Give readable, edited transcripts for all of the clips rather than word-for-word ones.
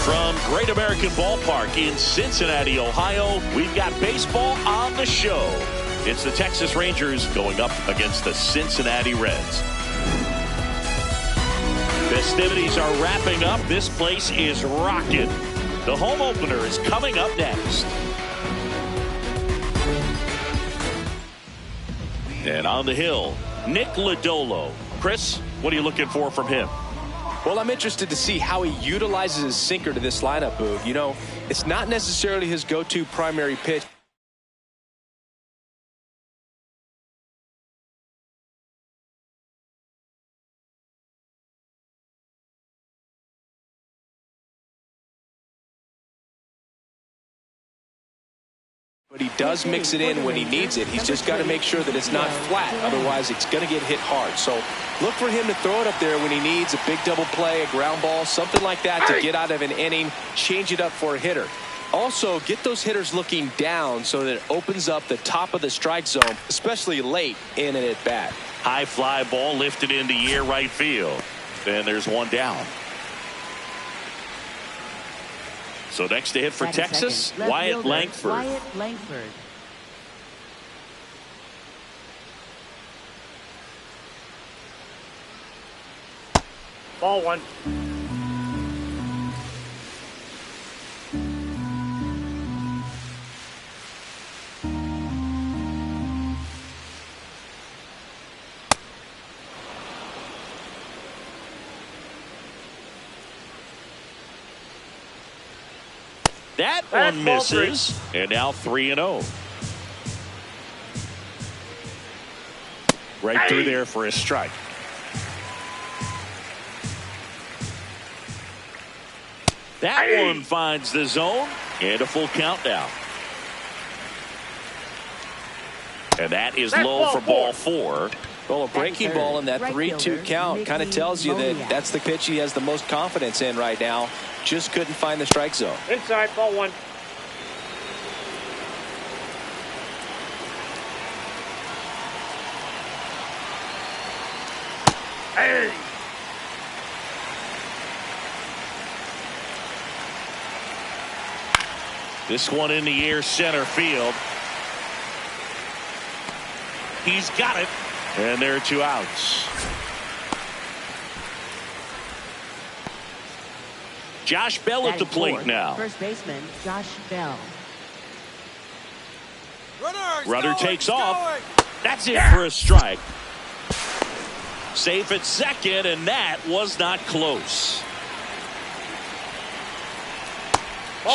From Great American Ballpark in Cincinnati, Ohio, we've got baseball on the show. It's the Texas Rangers going up against the Cincinnati Reds. Festivities are wrapping up. This place is rocking. The home opener is coming up next. And on the hill, Nick Lodolo. Chris, what are you looking for from him? Well, I'm interested to see how he utilizes his sinker to this lineup, Boog. You know, it's not necessarily his go-to primary pitch. But he does mix it in when he needs it. He's just got to make sure that it's not flat. Otherwise, it's going to get hit hard. So look for him to throw it up there when he needs a big double play, a ground ball, something like that to get out of an inning, change it up for a hitter. Also, get those hitters looking down so that it opens up the top of the strike zone, especially late in an at-bat. High fly ball lifted into the air right field. And there's one down. So next to hit for Texas, Wyatt Langford. Wyatt Langford. Ball one. That one misses, and now 3-0. Right through there for a strike. That one finds the zone, and a full count now. And that is low for ball four. Well, a breaking ball in that 3-2 count kind of tells you that that's the pitch he has the most confidence in right now. Just couldn't find the strike zone. Inside, ball one. Hey! This one in the air center field. He's got it. And there are 2 outs. Josh Bell at the plate now. First baseman Josh Bell. Runner takes off. That's it for a strike. Safe at second, and that was not close.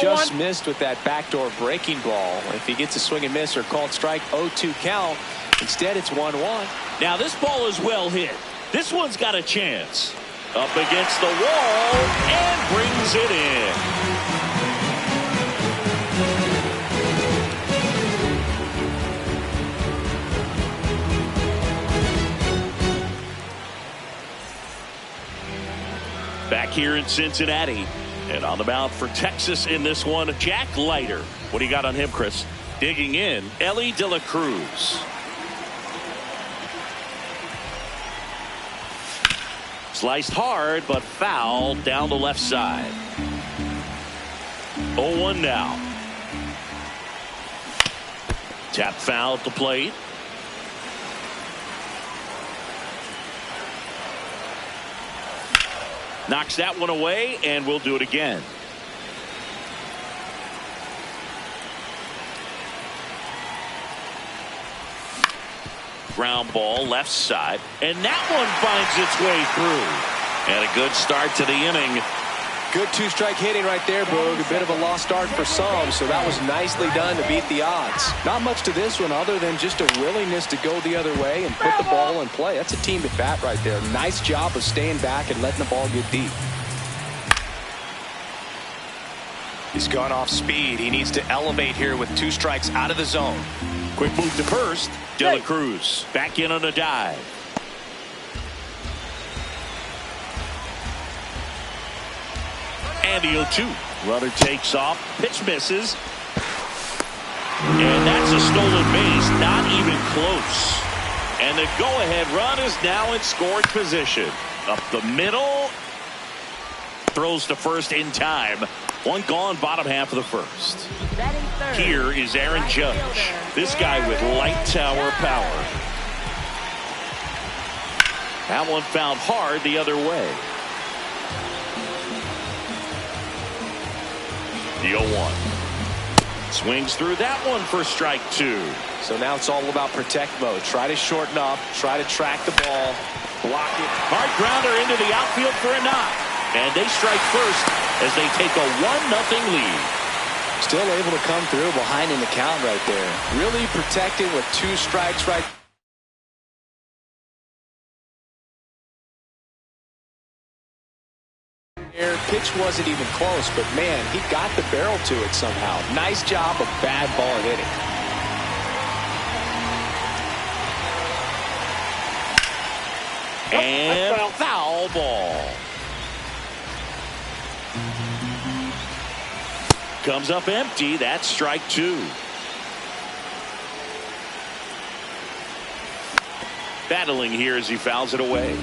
Just missed with that backdoor breaking ball. If he gets a swing and miss or called strike, 0-2 count. Instead, it's 1-1. Now this ball is well hit. This one's got a chance. Up against the wall and brings it in. Back here in Cincinnati, and on the mound for Texas in this one, Jack Leiter. What do you got on him, Chris? Digging in, Elly De La Cruz. Sliced hard, but foul down the left side. 0-1 now. Tap foul at the plate. Knocks that one away, and we'll do it again. Ground ball left side, and that one finds its way through. And a good start to the inning. Good 2-strike hitting right there, Boog. A bit of a lost start for some, so that was nicely done to beat the odds. Not much to this one other than just a willingness to go the other way and put the ball in play. That's a team at bat right there. Nice job of staying back and letting the ball get deep. He's gone off speed. He needs to elevate here with 2 strikes out of the zone. Quick move to first. De La Cruz back in on a dive. And the 0-2. Runner takes off. Pitch misses. And that's a stolen base. Not even close. And the go-ahead run is now in scoring position. Up the middle. throws to first in time. One gone, bottom half of the first. Batting third. Here is Aaron Right Judge. fielder, This guy with light tower power. That one found hard the other way. The 0-1. Swings through that one for strike two. So now it's all about protect mode. Try to shorten up. Try to track the ball. Block it. Hard grounder into the outfield for a knock. And they strike first as they take a 1-0 lead. Still able to come through behind in the count right there. Really protected with 2 strikes right. Pitch wasn't even close, but man, he got the barrel to it somehow. Nice job of bad ball hitting. And foul ball. Comes up empty. That's strike two. Battling here as he fouls it away.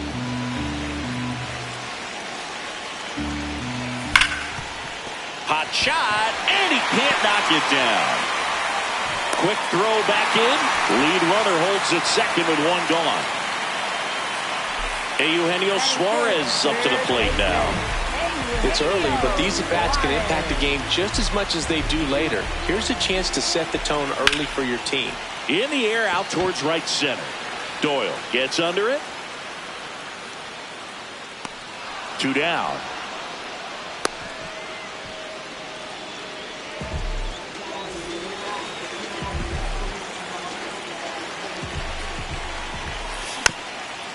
Hot shot, and he can't knock it down. Quick throw back in. Lead runner holds at second with one gone. Eugenio Suarez up to the plate now. It's early, but these at-bats can impact the game just as much as they do later. Here's a chance to set the tone early for your team. In the air, out towards right center. Doyle gets under it. 2 down.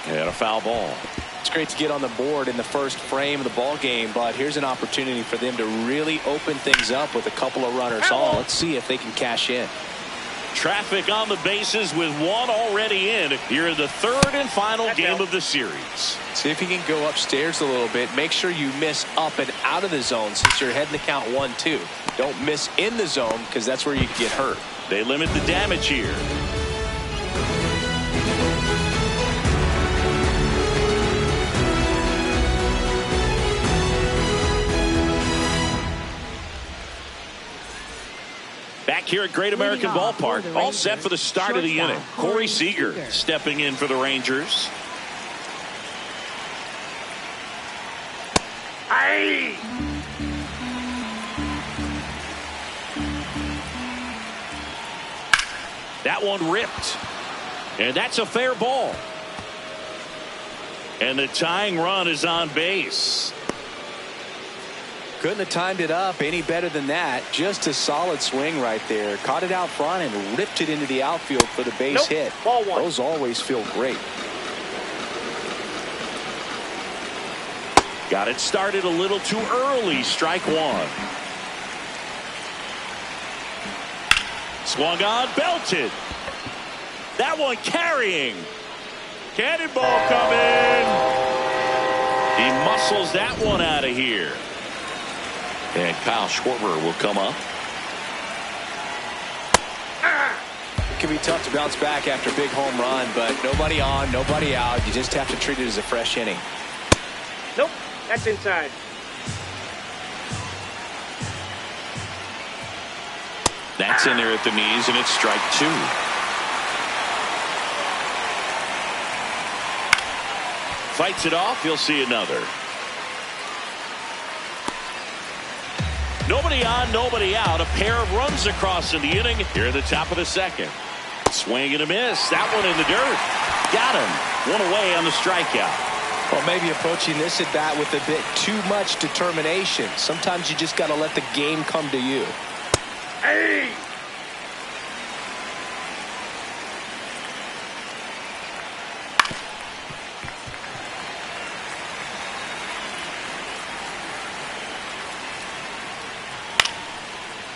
And a foul ball. It's great to get on the board in the first frame of the ball game, but here's an opportunity for them to really open things up with a couple of runners on. Let's see if they can cash in. Traffic on the bases with one already in. Here in the third and final game of the series. See if you can go upstairs a little bit. Make sure you miss up and out of the zone since you're heading to count 1-2. Don't miss in the zone because that's where you get hurt. They limit the damage here. Back here at Great American Ballpark, all set for the start of the inning. Corey Seager stepping in for the Rangers. Aye. That one ripped. And that's a fair ball. And the tying run is on base. Couldn't have timed it up any better than that. Just a solid swing right there. Caught it out front and ripped it into the outfield for the base hit. Ball one. Those always feel great. Got it started a little too early. Strike one. Swung on, belted. That one carrying. Cannonball coming. He muscles that one out of here. And Kyle Schwarber will come up. It can be tough to bounce back after a big home run, but nobody on, nobody out. You just have to treat it as a fresh inning. Nope, that's inside. That's in there at the knees, and it's strike two. Fights it off. You'll see another. Nobody on, nobody out. A pair of runs across in the inning here at the top of the second. Swing and a miss. That one in the dirt. Got him. One away on the strikeout. Well, maybe approaching this at bat with a bit too much determination. Sometimes you just got to let the game come to you. Hey!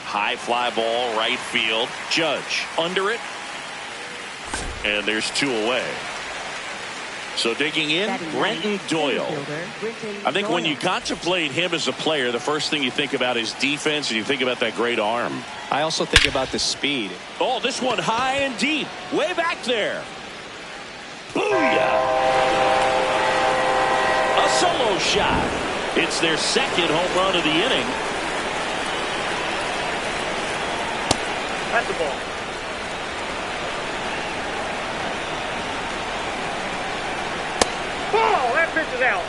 High fly ball, right field. Judge under it. And there's two away. So digging in, Brenton Doyle. I think when you contemplate him as a player, the first thing you think about is defense, and you think about that great arm. I also think about the speed. Oh, this one high and deep. Way back there. Booyah! A solo shot. It's their second home run of the inning. That's the ball. Ball! That pitch is out.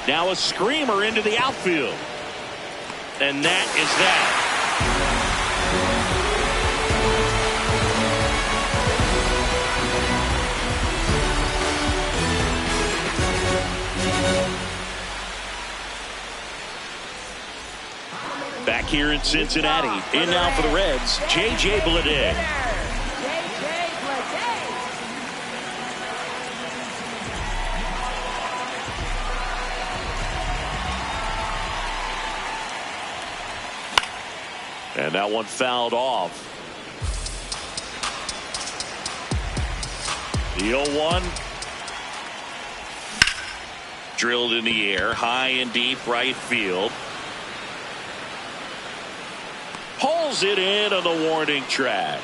Now a screamer into the outfield. And that is that. Back here in Cincinnati. In now for the Reds, J.J. Bleday. And that one fouled off. The 0-1. Drilled in the air, high and deep right field. Pulls it in on the warning track.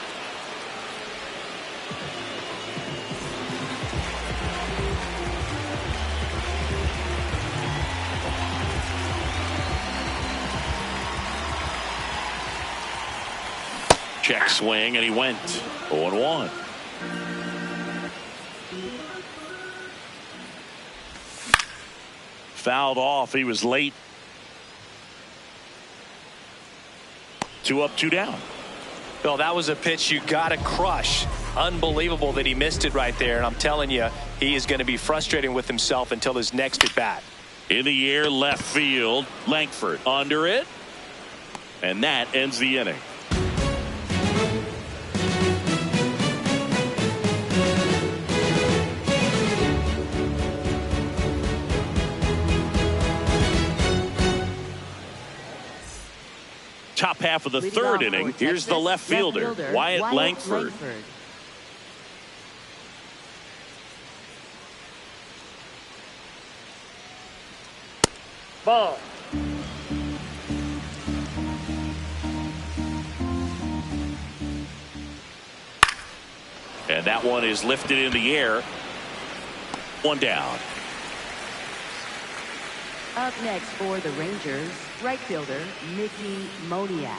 Check swing, and he went 0-1. Fouled off. He was late. 2 up, 2 down. Well, that was a pitch you got to crush. Unbelievable that he missed it right there. And I'm telling you, he is going to be frustrating with himself until his next at bat. In the air, left field. Langford under it. And that ends the inning. Top half of the third inning. Here's the left fielder, Wyatt Langford. Ball. And that one is lifted in the air. 1 down. Up next for the Rangers, right fielder Mickey Moniak.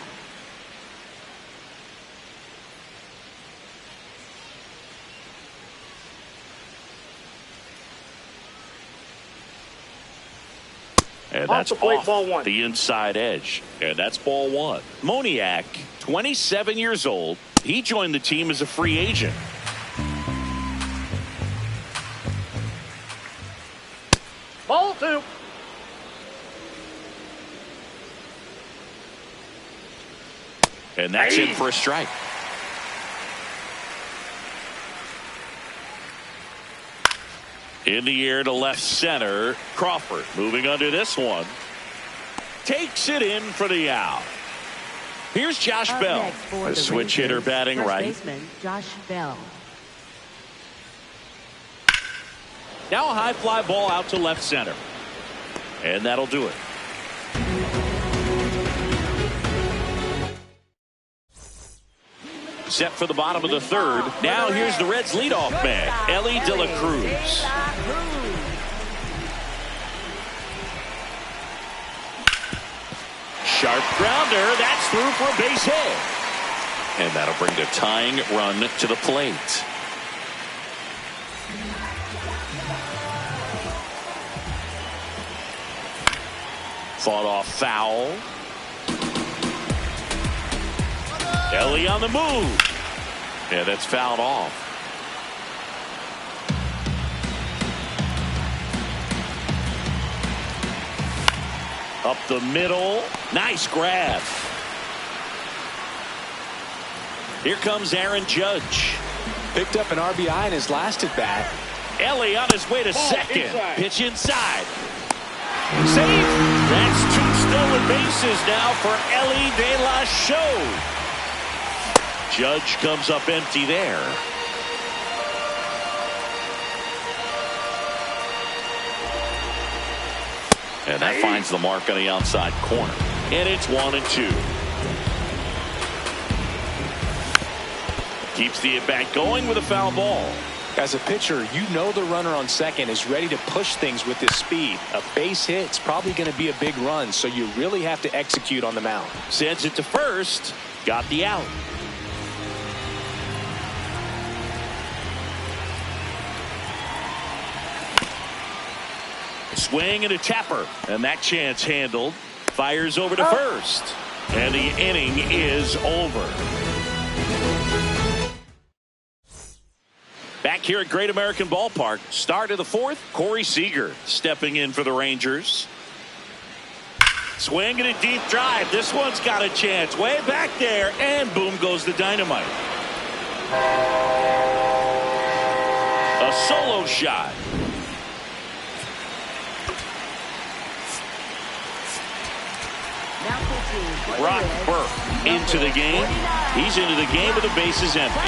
And that's off the plate, off ball 1. the inside edge. And that's ball 1. Moniak, 27 years old. He joined the team as a free agent. Ball 2. And that's in for a strike. In the air to left center. Crawford moving under this one. Takes it in for the out. Here's Josh Bell. A switch hitter batting right. Baseman, Josh Bell. Now a high fly ball out to left center. And that'll do it. Set for the bottom of the third. Now here's the Reds leadoff man, Elly De La Cruz. Sharp grounder. That's through for a base hit. And that'll bring the tying run to the plate. Fought off foul. Elly on the move. Yeah, that's fouled off. Up the middle. Nice grab. Here comes Aaron Judge. Picked up an RBI in his last at bat. Elly on his way to second. Inside. Pitch inside. Safe. That's 2 stolen bases now for Elly De La Cruz. Judge comes up empty there. And that finds the mark on the outside corner. And it's 1-2. Keeps the at-bat going with a foul ball. As a pitcher, you know the runner on second is ready to push things with his speed. A base hit's probably going to be a big run, so you really have to execute on the mound. Sends it to first. Got the out. Swing and a tapper. And that chance handled. Fires over to first. And the inning is over. Back here at Great American Ballpark, start of the fourth, Corey Seager stepping in for the Rangers. Swing and a deep drive. This one's got a chance. Way back there, and boom goes the dynamite. A solo shot. Brock Burke into the game. He's into the game with the bases empty.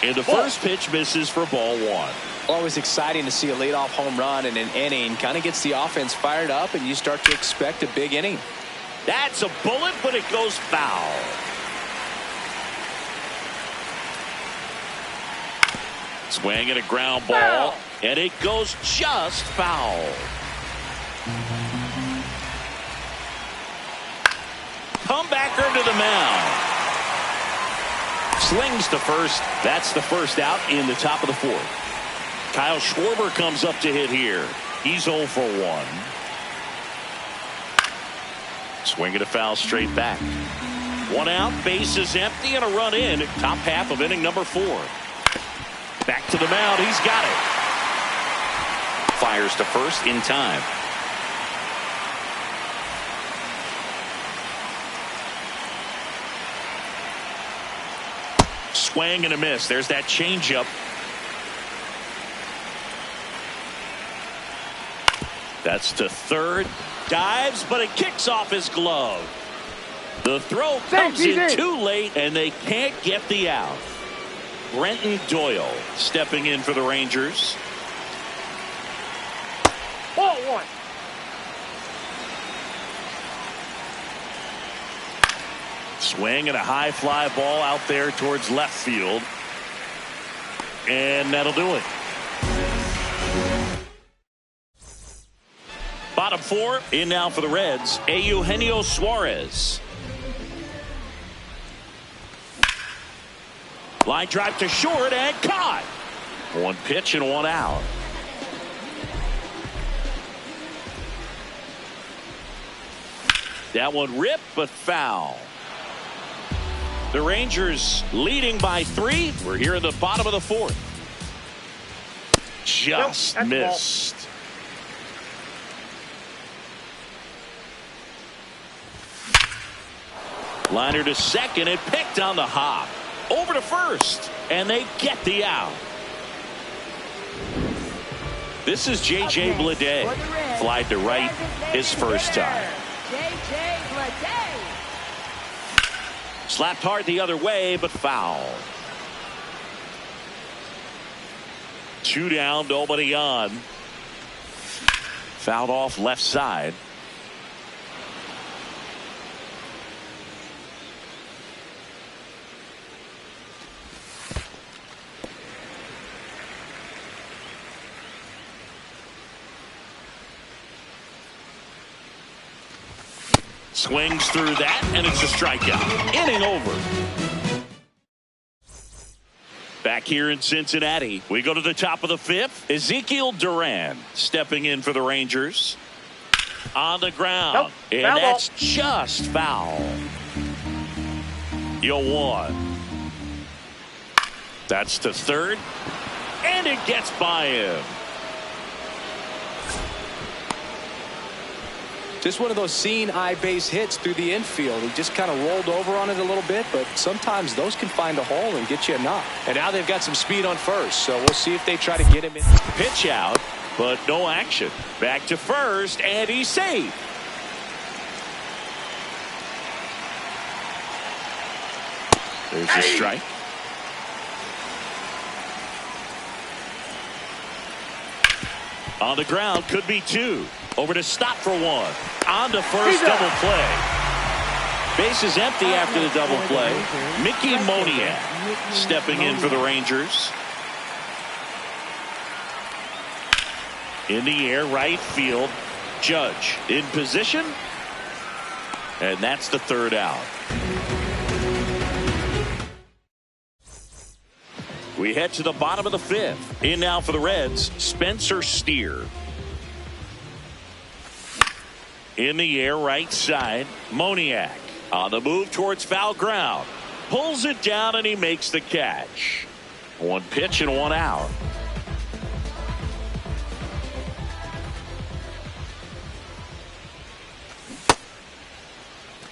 And the first pitch misses for ball one. Always exciting to see a leadoff home run in an inning. Kind of gets the offense fired up, and you start to expect a big inning. That's a bullet, but it goes foul. Swing and a ground ball, and it goes just foul. Comebacker to the mound. Slings to first. That's the first out in the top of the fourth. Kyle Schwarber comes up to hit here. He's 0 for 1. Swing and a foul straight back. One out, bases empty, and a run in. Top half of inning number 4. Back to the mound. He's got it. Fires to first in time. Swing and a miss. There's that changeup. That's to third. Dives, but it kicks off his glove. The throw comes in too late, and they can't get the out. Brenton Doyle stepping in for the Rangers. Ball one. Swing and a high fly ball out there towards left field. And that'll do it. Bottom 4 in now for the Reds. Eugenio Suarez. Line drive to short and caught. One pitch and one out. That one ripped but foul. The Rangers leading by 3. We're here in the bottom of the 4th. Just missed. Liner to second and picked on the hop. Over to first, and they get the out. This is J.J. Bleday. Flied to right his first time. J.J. Bleday. Slapped hard the other way, but foul. 2 down, nobody on. Fouled off left side. Swings through that, and it's a strikeout. Inning over. Back here in Cincinnati, we go to the top of the 5th. Ezekiel Duran stepping in for the Rangers. On the ground. Nope. And Foul that's ball. just foul. 0-1. That's to third. And it gets by him. Just one of those seeing eye base hits through the infield. He just kind of rolled over on it a little bit, but sometimes those can find a hole and get you a knock. And now they've got some speed on first, so we'll see if they try to get him in. Pitch out, but no action. Back to first, and he's safe. There's the strike. On the ground, could be 2. Over to stop for 1. On to first, double play. Base is empty after the double play. Mickey Moniak stepping in for the Rangers. In the air, right field. Judge in position. And that's the third out. We head to the bottom of the fifth. In now for the Reds, Spencer Steer. In the air, right side, Moniak. On the move towards foul ground. Pulls it down and he makes the catch. One pitch and one out.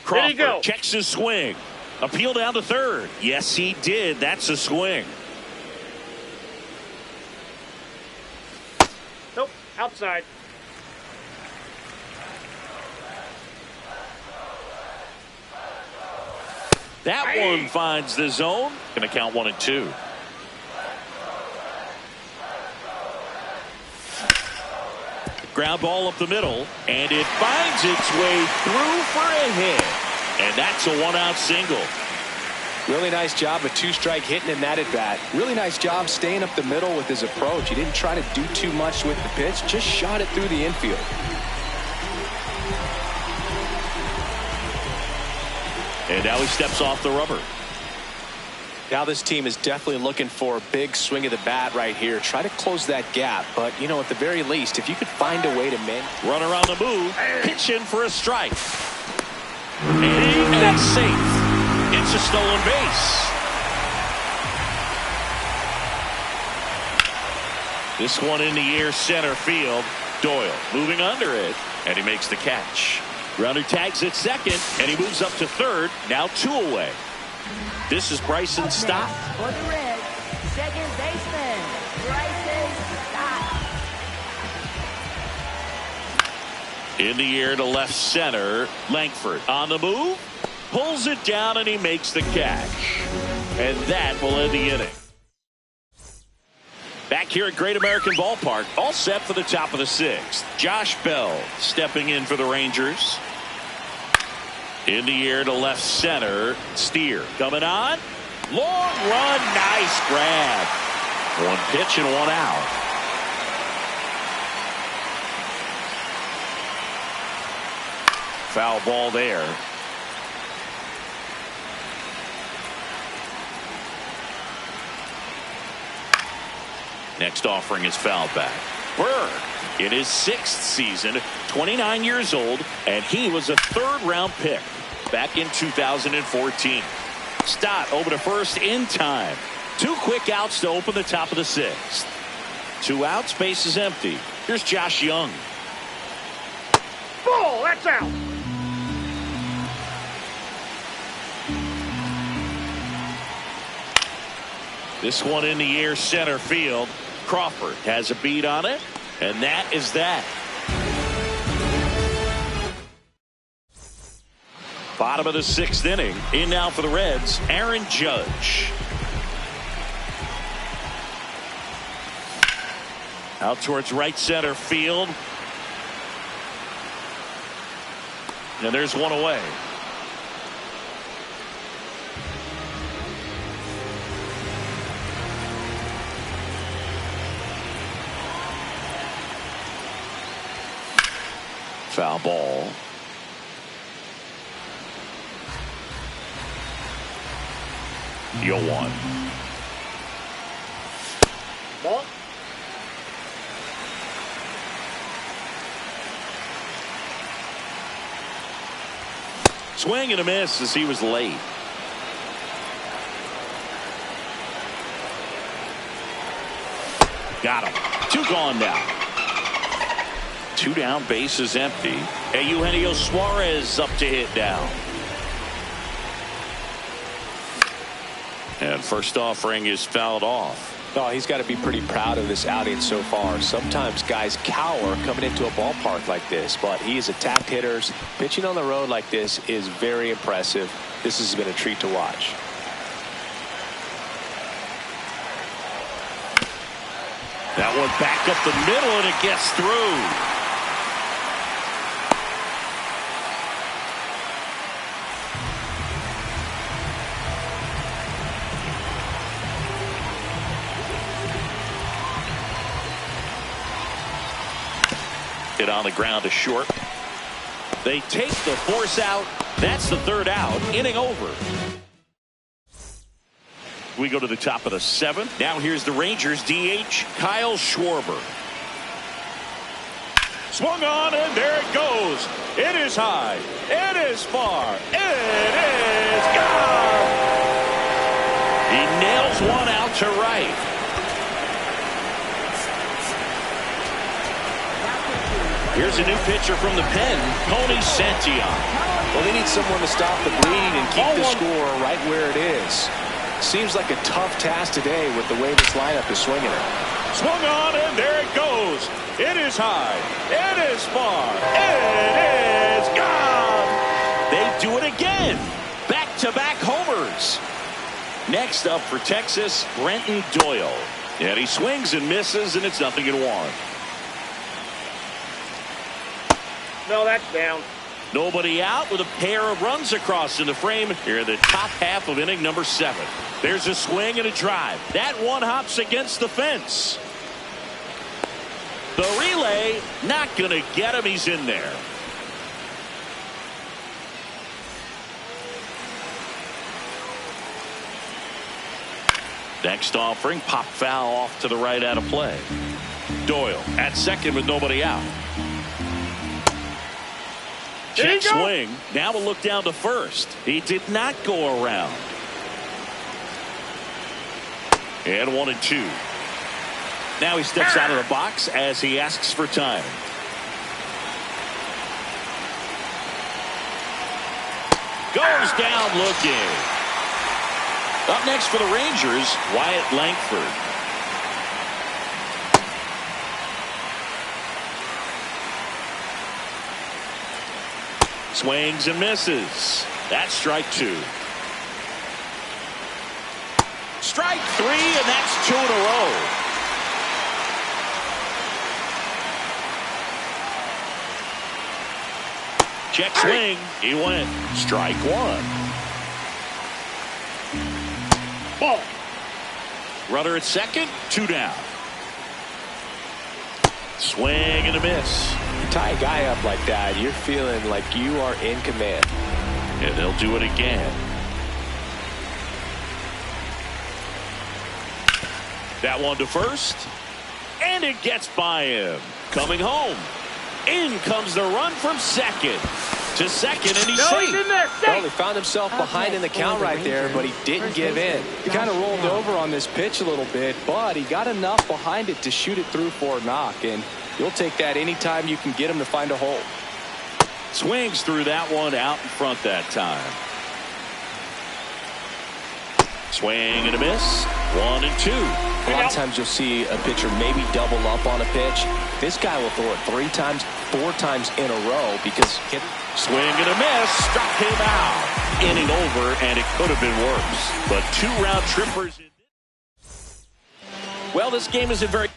Crawford checks his swing. Appeal down to third. Yes, he did. That's a swing. Nope, outside. That one finds the zone. Going to count 1-2. Ground ball up the middle, and it finds its way through for a hit. And that's a one-out single. Really nice job of two-strike hitting in that at-bat. Really nice job staying up the middle with his approach. He didn't try to do too much with the pitch, just shot it through the infield. And now he steps off the rubber. Now this team is definitely looking for a big swing of the bat right here. Try to close that gap. But, you know, at the very least, if you could find a way to make. Run around the move. Pitch in for a strike. And that's safe. It's a stolen base. This one in the air, center field. Doyle moving under it. And he makes the catch. Runner tags at second. And he moves up to third. Now 2 away. This is Bryson Stott. For the Reds, second baseman, Bryson Stott. In the air to left center, Langford on the move, pulls it down and he makes the catch. And that will end the inning. Back here at Great American Ballpark, all set for the top of the 6th. Josh Bell stepping in for the Rangers. In the air to left center, Steer coming on. Long run, nice grab. One pitch and one out. Foul ball there. Next offering is fouled back. Berg in his 6th season, 29 years old, and he was a 3rd-round pick back in 2014. Stott over to first in time. 2 quick outs to open the top of the 6th. 2 outs, base is empty. Here's Josh Young. Ball, that's out. This one in the air, center field. Crawford has a beat on it, and that is that. Bottom of the 6th inning. In now for the Reds, Aaron Judge. Out towards right center field. And there's one away. Foul ball. You're one. Ball. Swing and a miss as he was late. Got him. 2 gone now. 2 down, base is empty. And Eugenio Suarez up to hit now. And first offering is fouled off. Oh, he's got to be pretty proud of this outing so far. Sometimes guys cower coming into a ballpark like this, but he has attacked hitters. Pitching on the road like this is very impressive. This has been a treat to watch. That one back up the middle and it gets through. Hit on the ground to short. They take the force out. That's the third out. Inning over. We go to the top of the seventh. Now here's the Rangers DH, Kyle Schwarber. Swung on, and there it goes. It is high. It is far. It is gone. He nails one out to right. Here's a new pitcher from the pen, Tony Santillan. Well, they need someone to stop the bleed and keep the score right where it is. Seems like a tough task today with the way this lineup is swinging it. Swung on, and there it goes. It is high. It is far. It is gone. They do it again. Back-to-back homers. Next up for Texas, Brenton Doyle. And he swings and misses, and it's 0-1. No, that's down. Nobody out with a pair of runs across in the frame here in the top half of inning number 7. There's a swing and a drive. That one hops against the fence. The relay not going to get him. He's in there. Next offering, pop foul off to the right out of play. Doyle at second with nobody out. Check swing. Now a look down to first. He did not go around. And 1-2. Now he steps out of the box as he asks for time. Goes down looking. Up next for the Rangers, Wyatt Langford. Swings and misses. That's strike 2. Strike 3, and that's 2 in a row. Check swing. He went. Strike 1. Ball. Runner at second. 2 down. Swing and a miss. You tie a guy up like that, you're feeling like you are in command. And they'll do it again. That one to first. And it gets by him. Coming home. In comes the run from second. To second, and he's safe. He's in there. Well, he found himself behind in the count right there, but he didn't give in. He kind of rolled over on this pitch a little bit, but he got enough behind it to shoot it through for a knock, and you'll take that anytime you can get him to find a hole. Swings through that one out in front that time. Swing and a miss. 1-2. A lot of times you'll see a pitcher maybe double up on a pitch. This guy will throw it 3 times, 4 times in a row because swing and a miss. Struck him out. Inning over, and it could have been worse. But 2 round trippers. Well, this game isn't very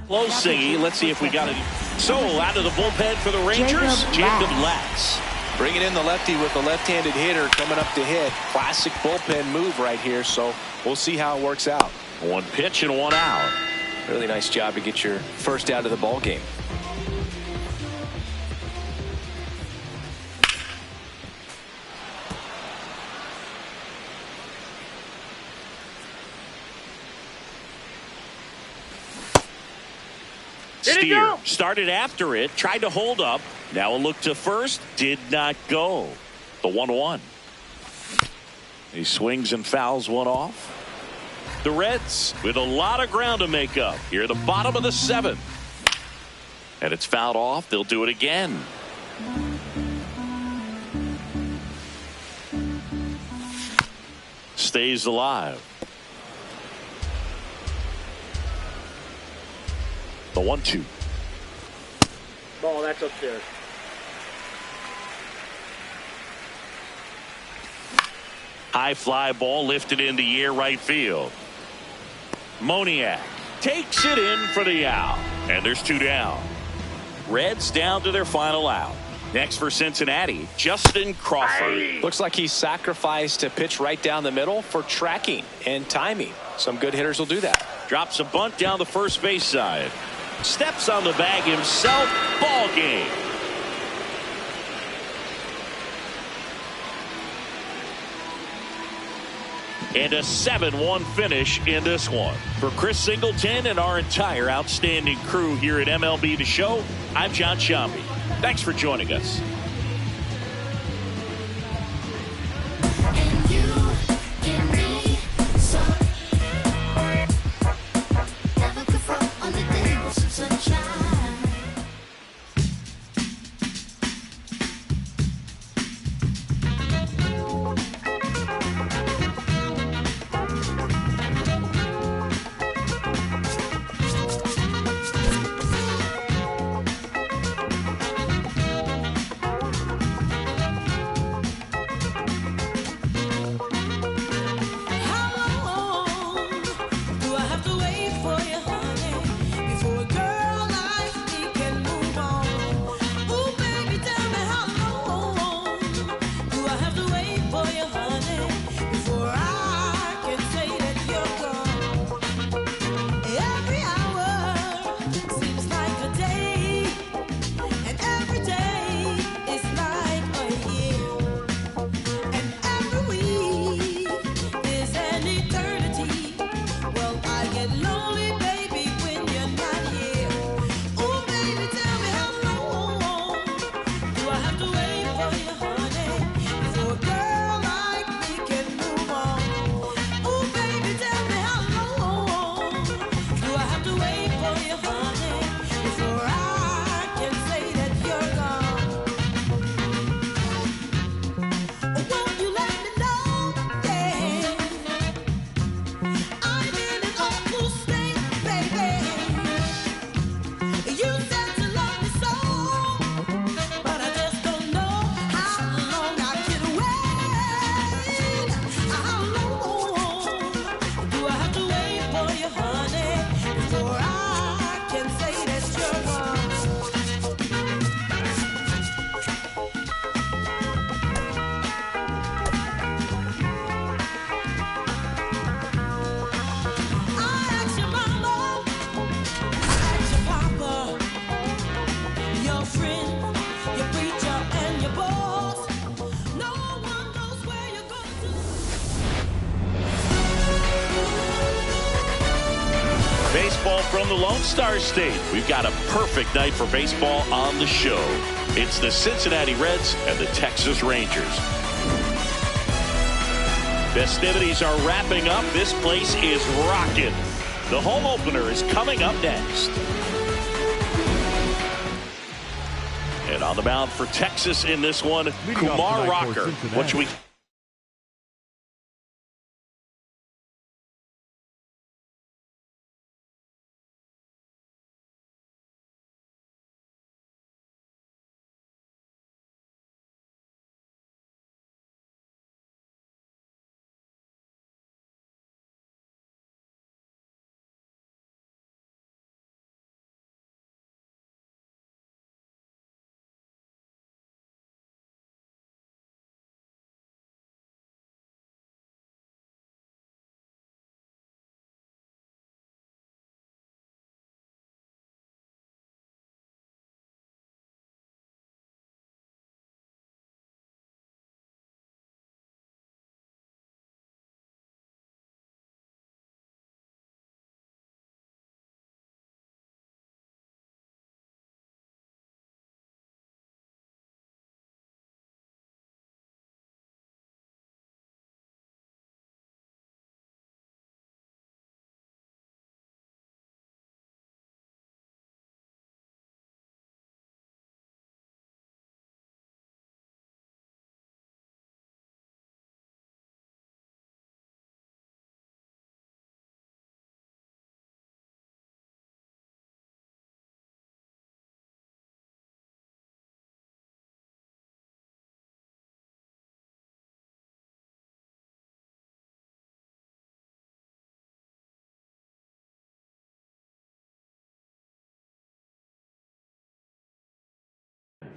close, Siggy. Let's see if we got it. So, out of the bullpen for the Rangers, Jacob Latz. Bringing in the lefty with the left-handed hitter coming up to hit. Classic bullpen move right here, so we'll see how it works out. 1 pitch and 1 out. Really nice job to get your first out of the ball game. Steer started after it, tried to hold up. Now a look to first, did not go. The 1-1. He swings and fouls one off. The Reds with a lot of ground to make up here at the bottom of the 7th. And it's fouled off. They'll do it again. Stays alive. The 1-2. Ball, that's upstairs. High fly ball lifted in the air right field. Moniak takes it in for the out. And there's 2 down. Reds down to their final out. Next for Cincinnati, Justin Crawford. Looks like he sacrificed to pitch right down the middle for tracking and timing. Some good hitters will do that. Drops a bunt down the first base side. Steps on the bag himself. Ball game. And a 7-1 finish in this one. For Chris Singleton and our entire outstanding crew here at MLB The Show, I'm John Sciambi. Thanks for joining us. Baseball from the Lone Star State. We've got a perfect night for baseball on the show. It's the Cincinnati Reds and the Texas Rangers. Festivities are wrapping up. This place is rocking. The home opener is coming up next. And on the mound for Texas in this one, Kumar Rocker. What should we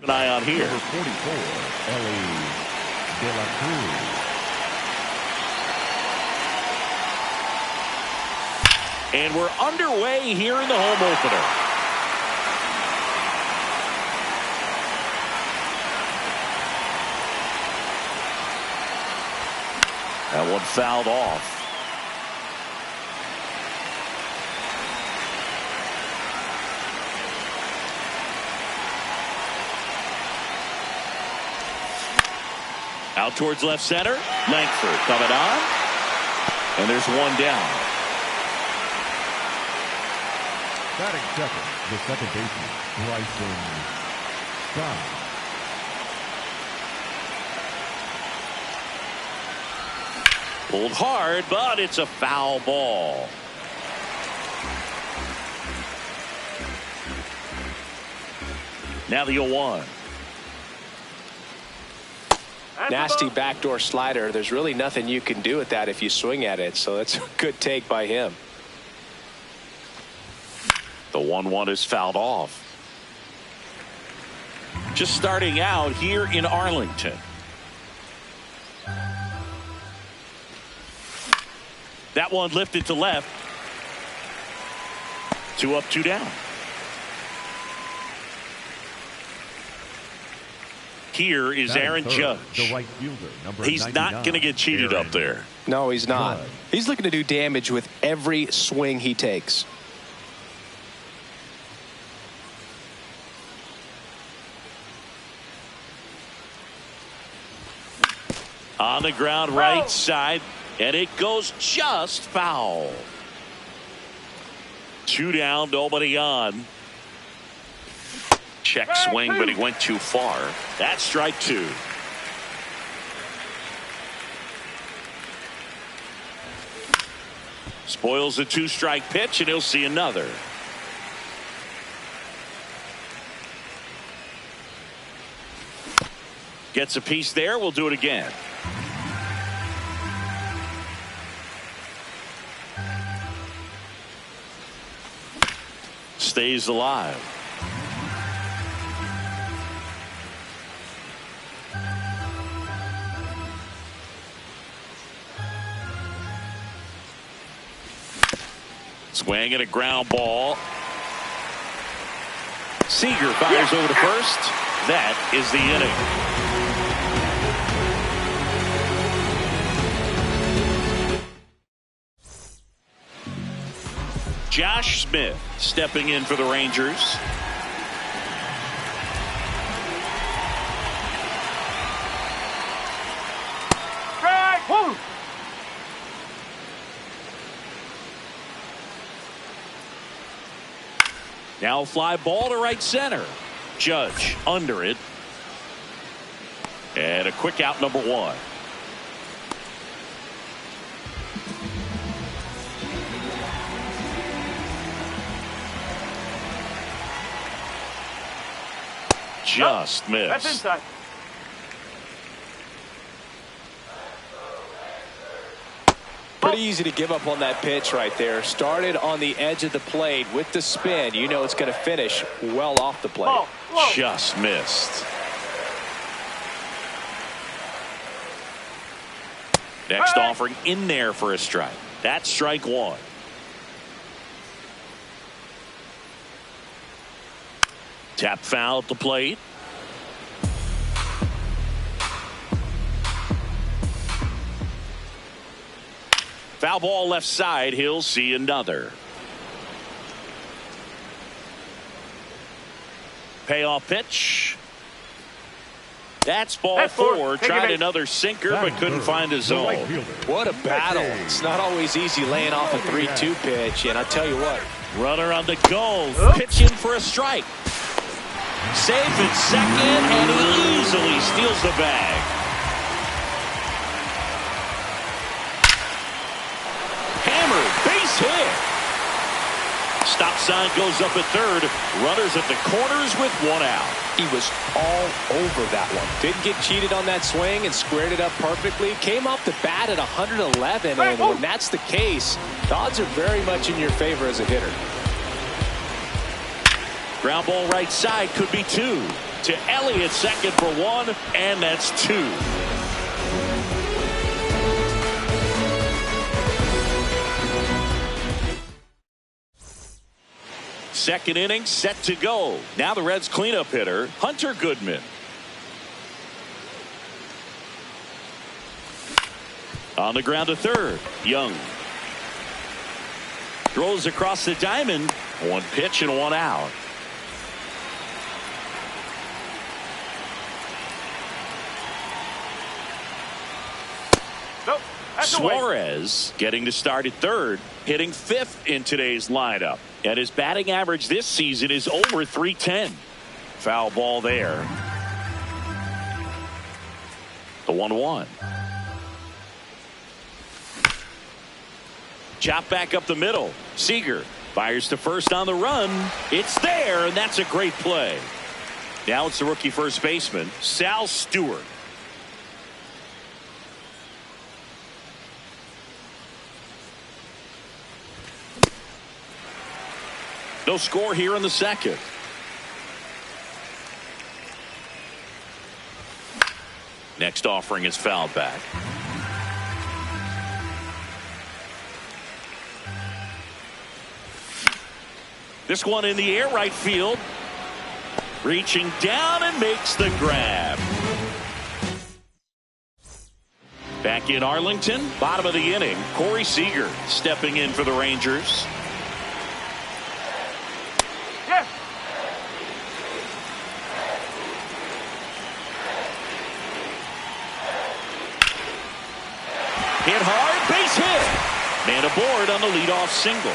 An eye on here. Number 44, Ellie De La Cruz. And we're underway here in the home opener. That one fouled off. Out towards left center. Langford coming on. And there's one down. Batting second, the second baseman, Bryson Stott. Pulled hard, but it's a foul ball. Now the 0-1. Nasty backdoor slider. There's really nothing you can do with that if you swing at it. So that's a good take by him. The 1-1 is fouled off. Just starting out here in Arlington. That one lifted to left. 2 up, 2 down. Here is Aaron Judge. The right fielder, number He's not going to get cheated Aaron up there. No, he's not. Judge. He's looking to do damage with every swing he takes. On the ground, right side, and it goes just foul. 2 down, nobody on. Check swing, but he went too far. That's strike 2. Spoils the 2-strike pitch, and he'll see another. Gets a piece there. We'll do it again. Stays alive. Swing and a ground ball. Seager fires over to first. That is the inning. Josh Smith stepping in for the Rangers. Now fly ball to right center. Judge under it. And a quick out, number 1. Just missed. That's inside. Pretty easy to give up on that pitch right there. Started on the edge of the plate with the spin. You know it's going to finish well off the plate. Just missed. Next offering in there for a strike. That's strike 1. Tap foul at the plate. Foul ball left side. He'll see another. Payoff pitch. That's ball 4. Tried another sinker but couldn't find a zone. What a battle. It's not always easy laying off a 3-2 pitch. And I'll tell you what. Runner on the go. Pitching for a strike. Safe at second, and he easily steals the bag. Hammered, base hit. Stop sign goes up at third. Runners at the corners with 1 out. He was all over that one. Didn't get cheated on that swing and squared it up perfectly. Came off the bat at 111, and when that's the case, the odds are very much in your favor as a hitter. Ground ball right side, could be 2. to Elliott, second for one, and that's two. Second inning set to go. Now the Reds cleanup hitter, Hunter Goodman. On the ground to third, Young. Throws across the diamond. One pitch and one out. Nope. Suarez getting to start at third, hitting fifth in today's lineup. And his batting average this season is over .310. Foul ball there. The 1-1. Chop back up the middle. Seager fires to first on the run. It's there, and that's a great play. Now it's the rookie first baseman, Sal Stewart. No score here in the second. Next offering is fouled back. This one in the air, right field. Reaching down and makes the grab. Back in Arlington, bottom of the inning, Corey Seager stepping in for the Rangers. Yes. Hit hard, base hit. Man aboard on the leadoff single.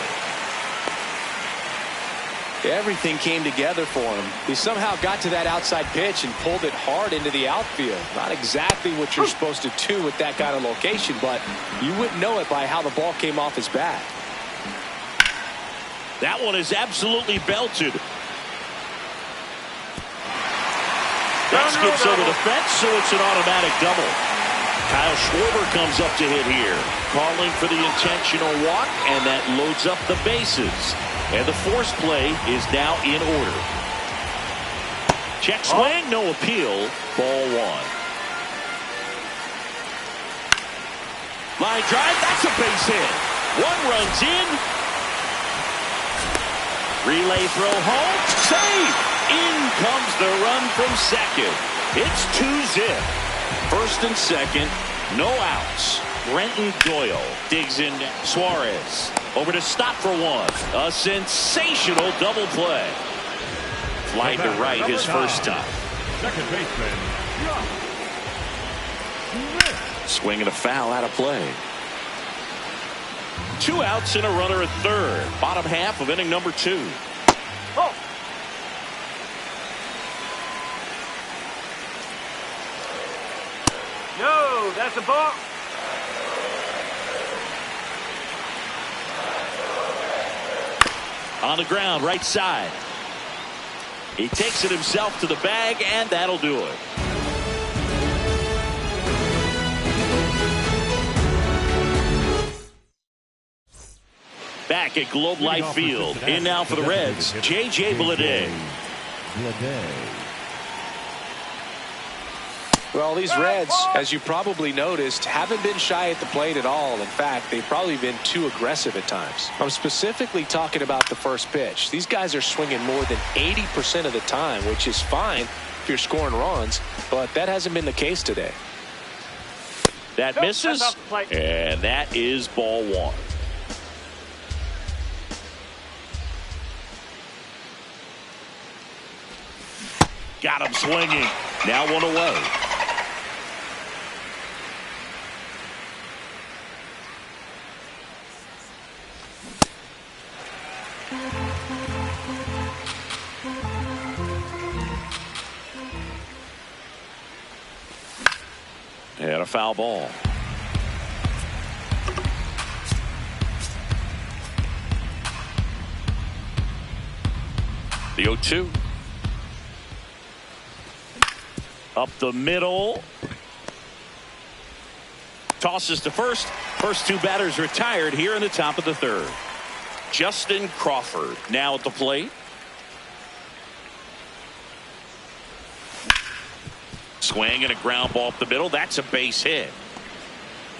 Everything came together for him. He somehow got to that outside pitch and pulled it hard into the outfield. Not exactly what you're supposed to do with that kind of location, but you wouldn't know it by how the ball came off his bat. That one is absolutely belted. That skips over the fence, so it's an automatic double. Kyle Schwarber comes up to hit here, calling for the intentional walk, and that loads up the bases. And the force play is now in order. Check swing, no appeal. Ball one. Line drive, that's a base hit. One runs in. Relay throw home. Save. In comes the run from second. It's 2-zip. First and second, no outs. Brenton Doyle digs in. Suarez over to stop for one. A sensational double play. Fly to right his first time. Second baseman. Swing and a foul out of play. 2 outs and a runner at third. Bottom half of inning number 2. Oh. No, that's a ball. On the ground, right side. He takes it himself to the bag, and that'll do it. Back at Globe Life Field. In now for the Reds, J.J. Bleday. Well, these Reds, as you probably noticed, haven't been shy at the plate at all. In fact, they've probably been too aggressive at times. I'm specifically talking about the first pitch. These guys are swinging more than 80% of the time, which is fine if you're scoring runs, but that hasn't been the case today. That misses, and that is ball one. Got him swinging. Now one away. And a foul ball. The 0-2. Up the middle. Tosses to first. First 2 batters retired here in the top of the third. Justin Crawford now at the plate. Swing and a ground ball up the middle. That's a base hit.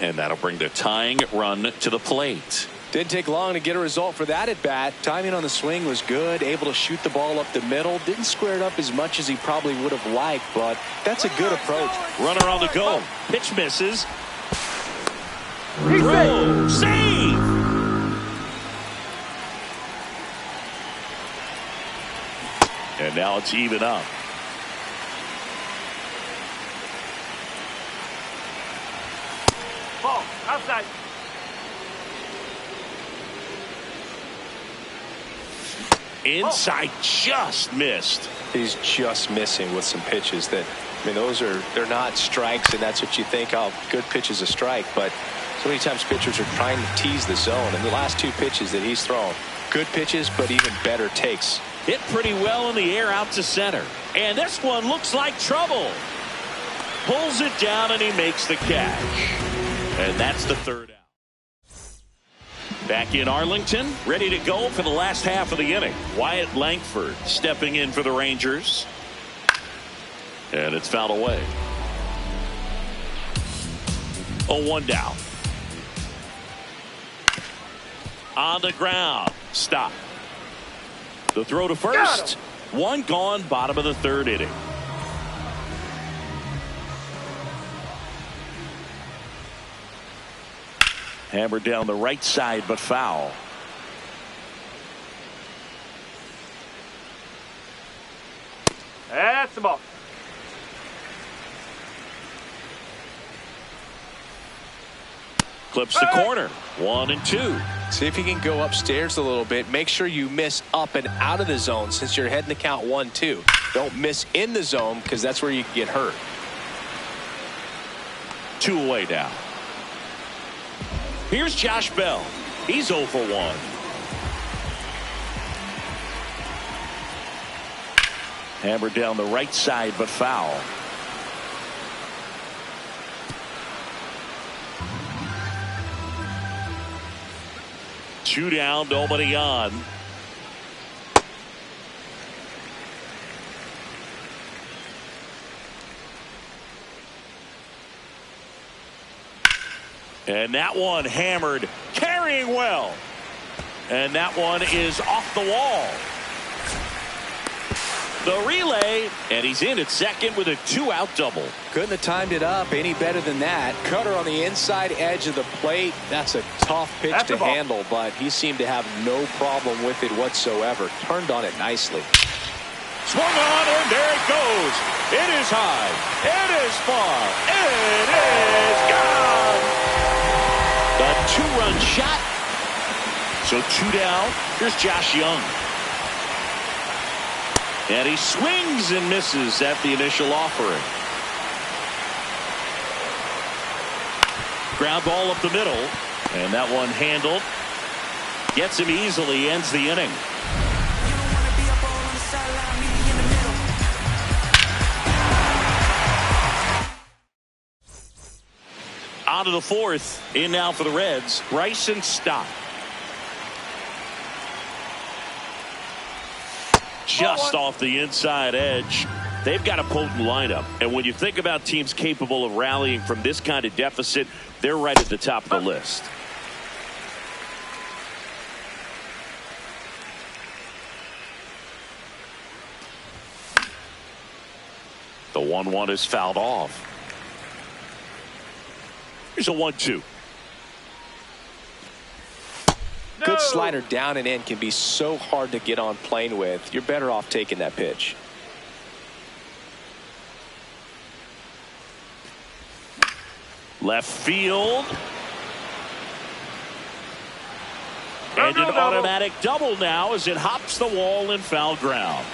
And that'll bring the tying run to the plate. Didn't take long to get a result for that at bat. Timing on the swing was good. Able to shoot the ball up the middle. Didn't square it up as much as he probably would have liked, but that's a good approach. Runner on the go. Pitch misses. Throw. Save. And now it's even up. Ball. Outside. Inside, just missed. He's just missing with some pitches that, I mean, they're not strikes, and that's what you think, oh, good pitch is a strike. But so many times pitchers are trying to tease the zone, and the last two pitches that he's thrown, good pitches, but even better takes. Hit pretty well in the air out to center. And this one looks like trouble. Pulls it down, and he makes the catch. And that's the third out. Back in Arlington, ready to go for the last half of the inning. Wyatt Langford stepping in for the Rangers. And it's fouled away. 0-1 down. On the ground. Stop. The throw to first. One gone, bottom of the third inning. Hammered down the right side, but foul. That's the ball. Clips the corner. 1-2. See if you can go upstairs a little bit. Make sure you miss up and out of the zone since you're heading to count 1-2. Don't miss in the zone because that's where you can get hurt. 2 away now. Here's Josh Bell. He's 0 for 1. Hammered down the right side, but foul. Two down, nobody on. And that one hammered, carrying well. And that one is off the wall. The relay, and he's in at second with a 2-out double. Couldn't have timed it up any better than that. Cutter on the inside edge of the plate. That's a tough pitch to handle, but he seemed to have no problem with it whatsoever. Turned on it nicely. Swung on, and there it goes. It is high. It is far. It is gone. The 2-run shot. So 2 down. Here's Josh Young. And he swings and misses at the initial offering. Ground ball up the middle. And that one handled. Gets him easily, ends the inning. On to the fourth. In now for the Reds, Bryson Stott. Just off the inside edge. They've got a potent lineup. And when you think about teams capable of rallying from this kind of deficit, they're right at the top of the list. The 1-1 is fouled off. Here's a 1-2. Good slider down and in can be so hard to get on plane with. You're better off taking that pitch. Left field. And an automatic double now as it hops the wall in foul ground.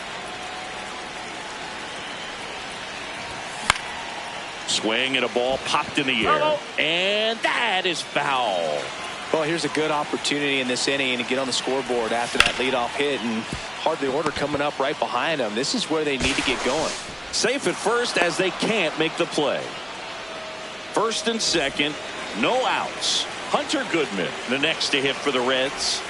Swing and a ball popped in the air. And that is foul. Well, here's a good opportunity in this inning to get on the scoreboard after that leadoff hit, and hardly order coming up right behind them. This is where they need to get going. Safe at first as they can't make the play. First and second, no outs. Hunter Goodman, the next to hit for the Reds.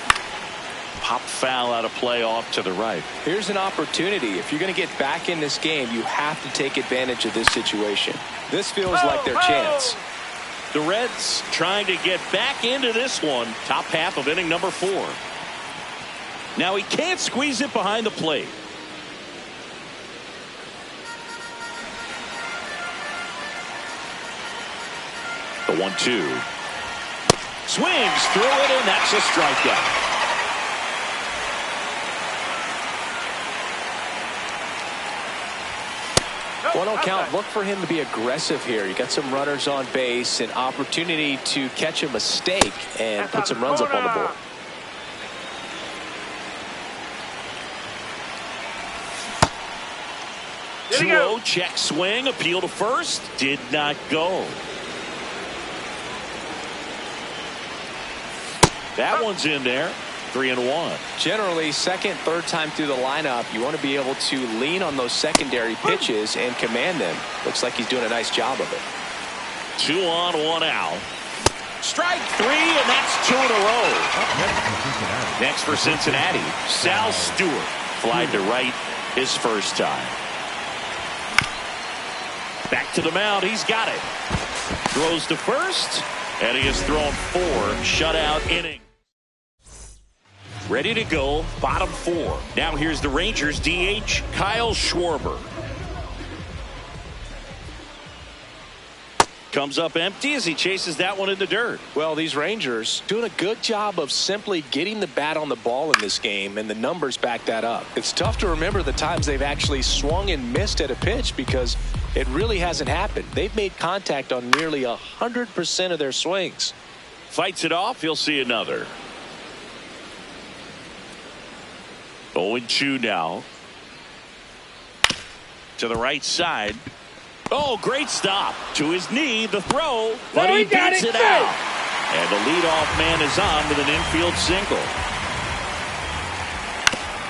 Pop foul out of play off to the right. Here's an opportunity. If you're going to get back in this game, you have to take advantage of this situation. This feels like their chance. The Reds trying to get back into this one. Top half of inning number 4. Now he can't squeeze it behind the plate. The 1-2. Swings through it, and that's a strikeout. 1-0 count. Look for him to be aggressive here. You got some runners on base, an opportunity to catch a mistake and put some runs up on the board. There you go. 2-0 check swing, appeal to first, did not go. That one's in there. 3-1. Generally, second, third time through the lineup, you want to be able to lean on those secondary pitches and command them. Looks like he's doing a nice job of it. 2 on, 1 out. Strike 3, and that's 2 in a row. Next for Cincinnati, Sal Stewart. Flied to right his first time. Back to the mound. He's got it. Throws to first, and he has thrown 4 shutout innings. Ready to go, bottom 4. Now here's the Rangers DH, Kyle Schwarber. Comes up empty as he chases that one in the dirt. Well, these Rangers doing a good job of simply getting the bat on the ball in this game, and the numbers back that up. It's tough to remember the times they've actually swung and missed at a pitch because it really hasn't happened. They've made contact on nearly 100% of their swings. Fights it off. He'll see another. 0-2 now. To the right side. Oh, great stop. To his knee, the throw, but he beats it out. And the leadoff man is on with an infield single.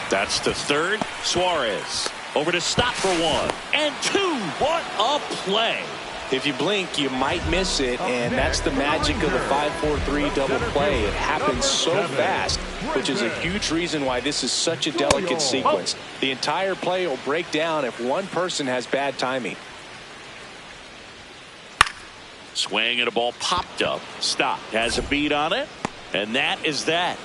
That's to third. Suarez over to stop for 1 and 2. What a play. If you blink, you might miss it, and that's the magic of the 5-4-3 double play. It happens so fast, which is a huge reason why this is such a delicate sequence. The entire play will break down if one person has bad timing. Swing and a ball popped up. Stop. Has a beat on it, and that is that.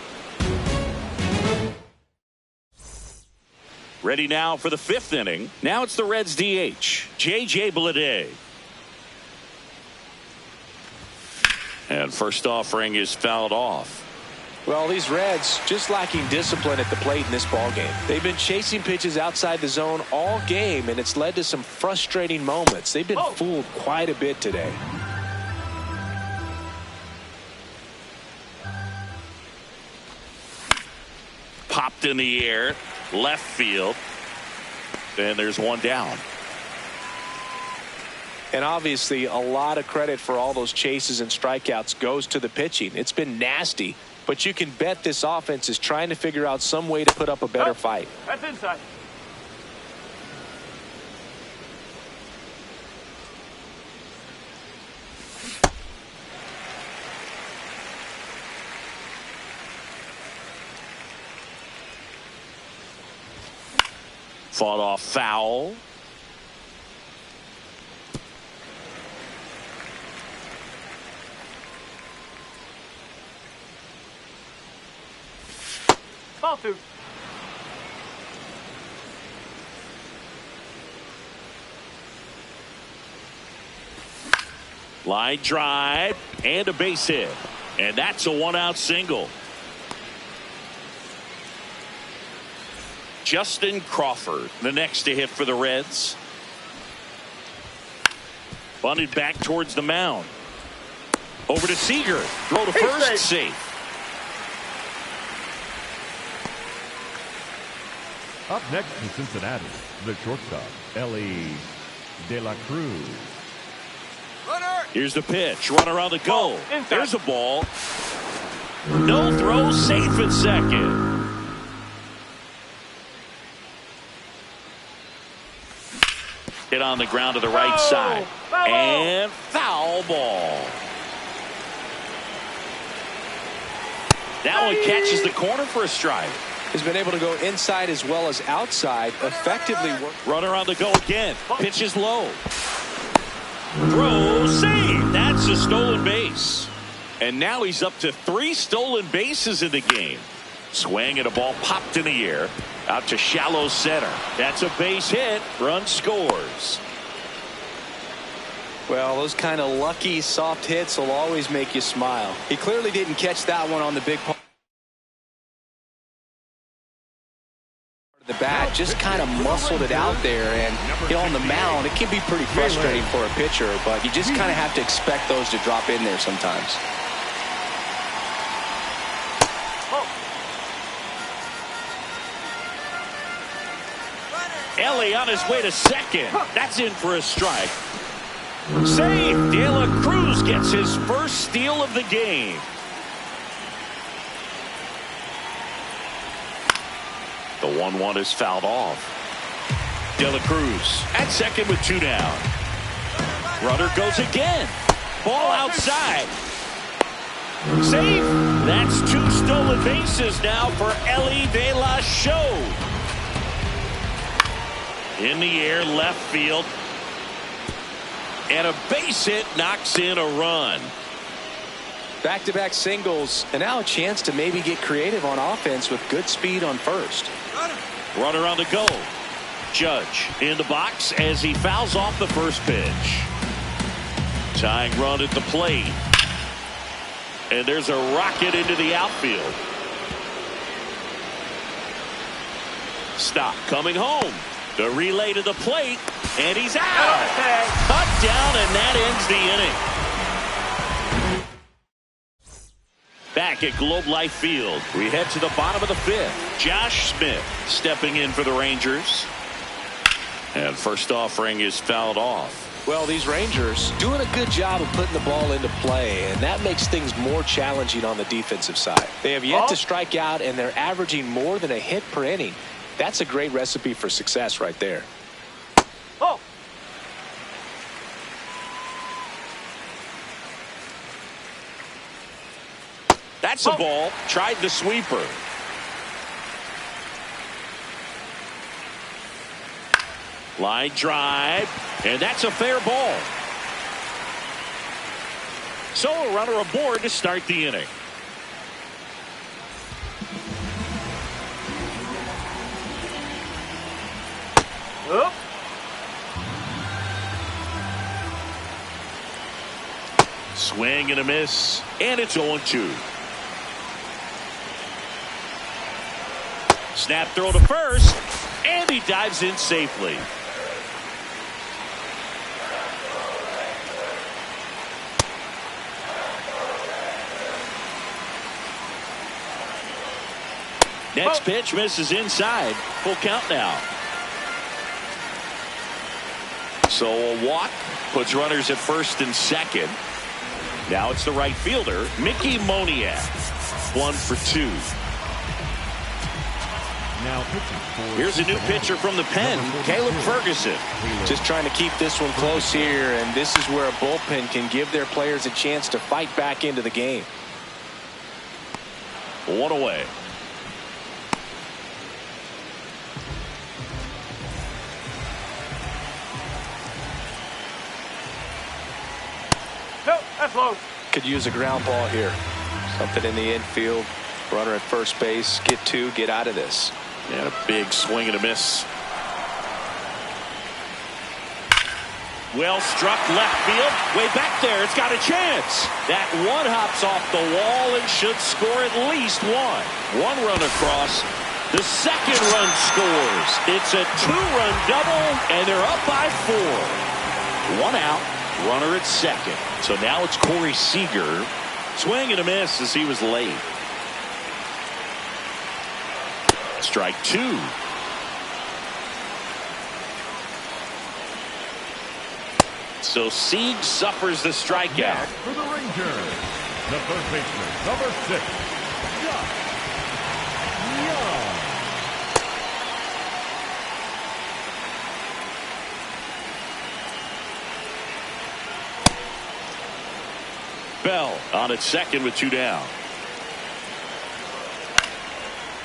Ready now for the 5th inning. Now it's the Reds DH, J.J. Bleday. And first offering is fouled off. Well, these Reds just lacking discipline at the plate in this ballgame. They've been chasing pitches outside the zone all game, and it's led to some frustrating moments. They've been fooled quite a bit today. Popped in the air, left field. And there's one down. And obviously, a lot of credit for all those chases and strikeouts goes to the pitching. It's been nasty, but you can bet this offense is trying to figure out some way to put up a better fight. That's inside. Fought off foul. Ball 2. Line drive and a base hit. And that's a 1-out single. Justin Crawford, the next to hit for the Reds. Bunted back towards the mound. Over to Seager. Throw to first. Safe. Up next in Cincinnati, the shortstop, Ellie De La Cruz. Here's the pitch. Runner on the go. There's a ball. No throw. Safe at second. Hit on the ground to the right side. And foul ball. That one catches the corner for a strike. He's been able to go inside as well as outside, effectively work. Runner on the go again. Pitches low. Throw, save. That's a stolen base. And now he's up to 3 stolen bases in the game. Swing and a ball popped in the air. Out to shallow center. That's a base hit. Run scores. Well, those kind of lucky soft hits will always make you smile. He clearly didn't catch that one on the big part of the bat. Just kind of muscled it out there. And on the mound, it can be pretty frustrating for a pitcher. But you just kind of have to expect those to drop in there sometimes. Ellie on his way to second. That's in for a strike. Save. De La Cruz gets his first steal of the game. The 1-1 is fouled off. De La Cruz at second with 2 down. Runner goes again. Ball outside. Save. That's 2 stolen bases now for Elly De La Show. In the air, left field. And a base hit knocks in a run. Back-to-back singles, and now a chance to maybe get creative on offense with good speed on first. Runner on the go. Judge in the box as he fouls off the first pitch. Tying run at the plate. And there's a rocket into the outfield. Stop coming home. The relay to the plate, and he's out. Cut down, and that ends the inning. Back at Globe Life Field, we head to the bottom of the 5th. Josh Smith stepping in for the Rangers. And first offering is fouled off. Well, these Rangers doing a good job of putting the ball into play, and that makes things more challenging on the defensive side. They have yet to strike out, and they're averaging more than a hit per inning. That's a great recipe for success right there. Oh. That's a ball. Tried the sweeper. Line drive. And that's a fair ball. So a runner aboard to start the inning. Up. Swing and a miss. And it's 0-2. Snap throw to first. And he dives in safely. Next pitch misses inside. Full count now. So a walk puts runners at first and second. Now it's the right fielder, Mickey Moniak. 1 for 2. Now pitching for Here's a new pitcher from the pen, Caleb Ferguson. Just trying to keep this one close here, and this is where a bullpen can give their players a chance to fight back into the game. 1 away. No, that's low. Could use a ground ball here. Something in the infield. Runner at first base. Get 2. Get out of this. And a big swing and a miss. Well struck left field. Way back there. It's got a chance. That one hops off the wall and should score at least 1. 1 run across. The second run scores. It's a 2-run double, and they're up by 4. 1 out. Runner at second. So now it's Corey Seager. Swing and a miss as he was late. Strike 2. So Sieg suffers the strikeout. for the Rangers, the third baseman, number 6, Josh Young. Bell on at second with 2 down.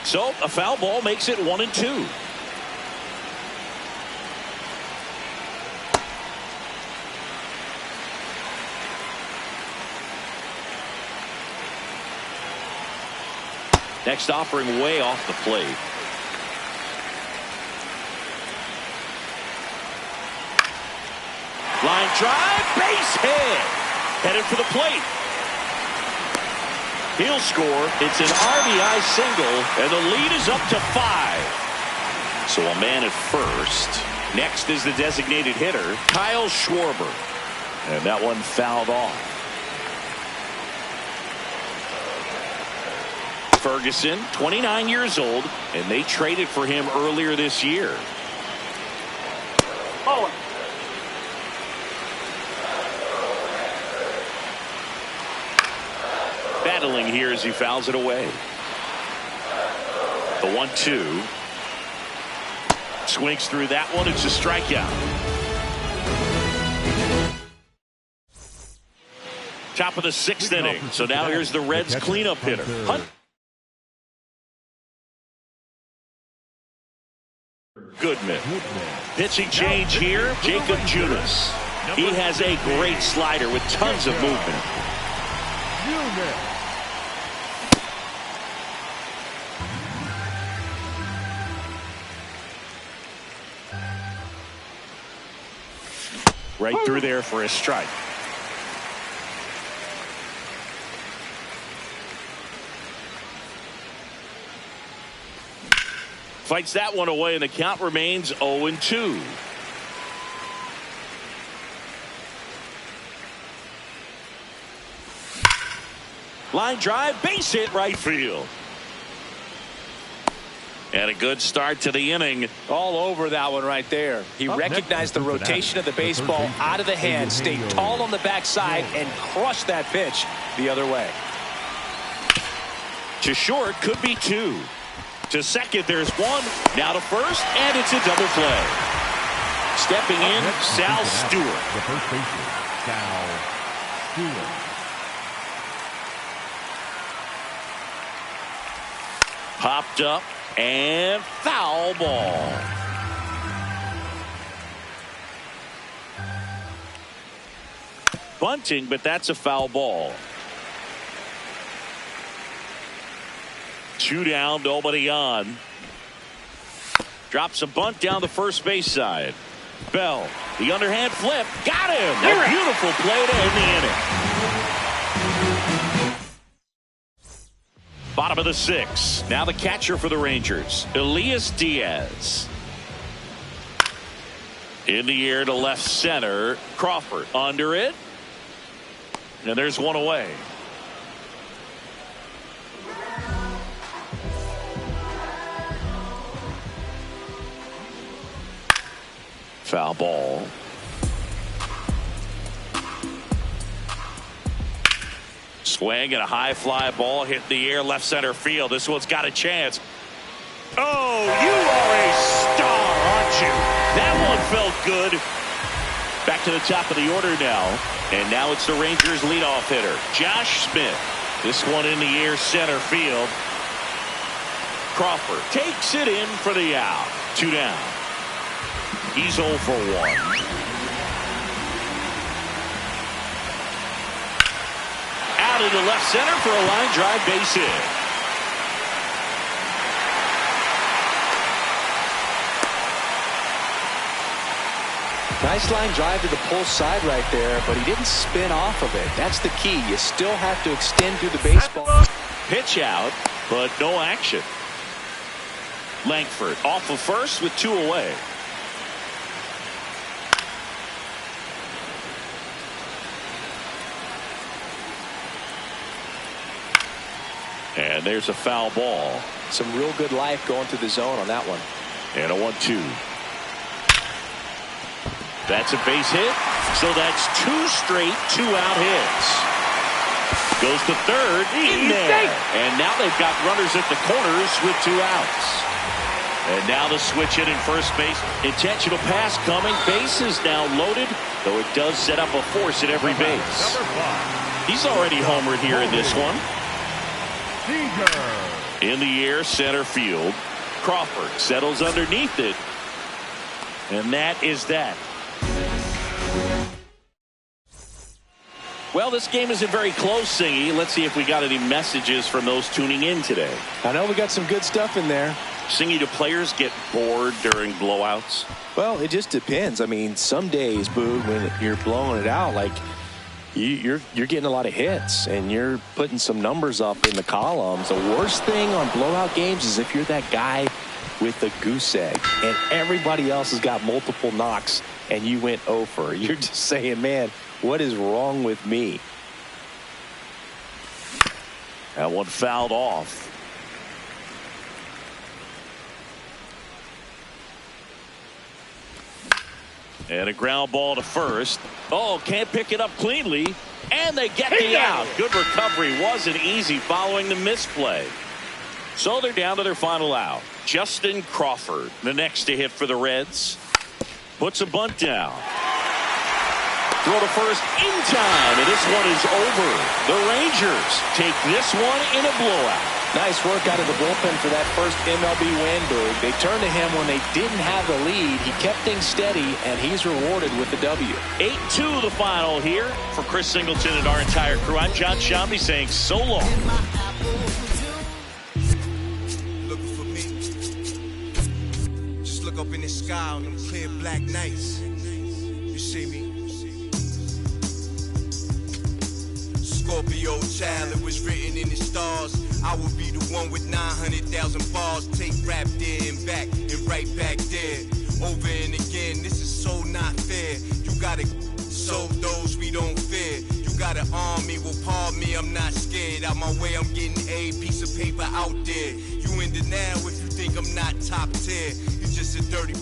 So a foul ball makes it 1-2. Next offering way off the plate. Line drive, base hit. Headed for the plate. He'll score. It's an RBI single, and the lead is up to 5. So a man at first. Next is the designated hitter, Kyle Schwarber. And that one fouled off. Ferguson, 29 years old, and they traded for him earlier this year. Oh. Battling here as he fouls it away. The 1-2. Swings through that one. It's a strikeout. Top of the 6th inning. So now here's the Reds cleanup hitter. Hunt. Goodman. Pitching change here, Jacob Junis. He has a great slider with tons of movement. Right through there for a strike. Fights that one away, and the count remains 0-2. Line drive, base hit, right field. And a good start to the inning. All over that one right there. He recognized the rotation of the baseball out of the hand, stayed tall on the backside, and crushed that pitch the other way. To short, could be 2. To second, there's 1. Now to first, and it's a double play. Stepping in, Sal Stewart. The first baseman, Sal Stewart. Popped up and foul ball. Bunting, but that's a foul ball. 2 down, nobody on. Drops a bunt down the first base side. Bell, the underhand flip, got him. A beautiful play to end the inning. Bottom of the 6th. Now the catcher for the Rangers, Elias Diaz. In the air to left center, Crawford under it. And there's one away. Foul ball. Swing and a high fly ball hit the air left center field. This one's got a chance. Oh, you are a star, aren't you? That one felt good. Back to the top of the order now. And now it's the Rangers leadoff hitter, Josh Smith. This one in the air center field. Crawford takes it in for the out. 2 down. He's 0 for 1. Out into left center for a line drive base hit. Nice line drive to the pull side right there, but he didn't spin off of it. That's the key. You still have to extend through the baseball. Pitch out, but no action. Langford off of first with 2 away. And there's a foul ball. Some real good life going through the zone on that one. And a 1-2. That's a base hit. So that's 2 straight 2-out hits. Goes to third. In there. And now they've got runners at the corners with 2 outs. And now the switch hit in first base. Intentional pass coming. Base is now loaded, though it does set up a force at every base. He's already homered here in this one. Seager. In the air, center field. Crawford settles underneath it. And that is that. Well, this game isn't very close, Singy. Let's see if we got any messages from those tuning in today. I know we got some good stuff in there. Singy, do players get bored during blowouts? Well, it just depends. I mean, some days, Boog, when you're blowing it out, like you're getting a lot of hits and you're putting some numbers up in the columns. The worst thing on blowout games is if you're that guy with the goose egg and everybody else has got multiple knocks and you went over. You're just saying, man, what is wrong with me? That one fouled off. And a ground ball to first. Oh, can't pick it up cleanly. And they get the out. Good recovery. Wasn't easy following the misplay. So they're down to their final out. Justin Crawford, the next to hit for the Reds. Puts a bunt down. Throw to first in time, and this one is over. The Rangers take this one in a blowout. Nice work out of the bullpen for that first MLB win, Boog. They turned to him when they didn't have the lead. He kept things steady, and he's rewarded with the W. 8-2 the final here. For Chris Singleton and our entire crew, I'm John Shambi saying so long. Looking for me. Just look up in the sky on them clear black nights. You see me? Scorpio child, it was written in the stars. I would be the one with 900,000 bars. Take rap there and back and right back there. Over and again, this is so not fair. You gotta solve those we don't fear. You gotta arm me, well pardon me, I'm not scared. Out my way, I'm getting a piece of paper out there. You in denial if you think I'm not top tier. You're just a dirty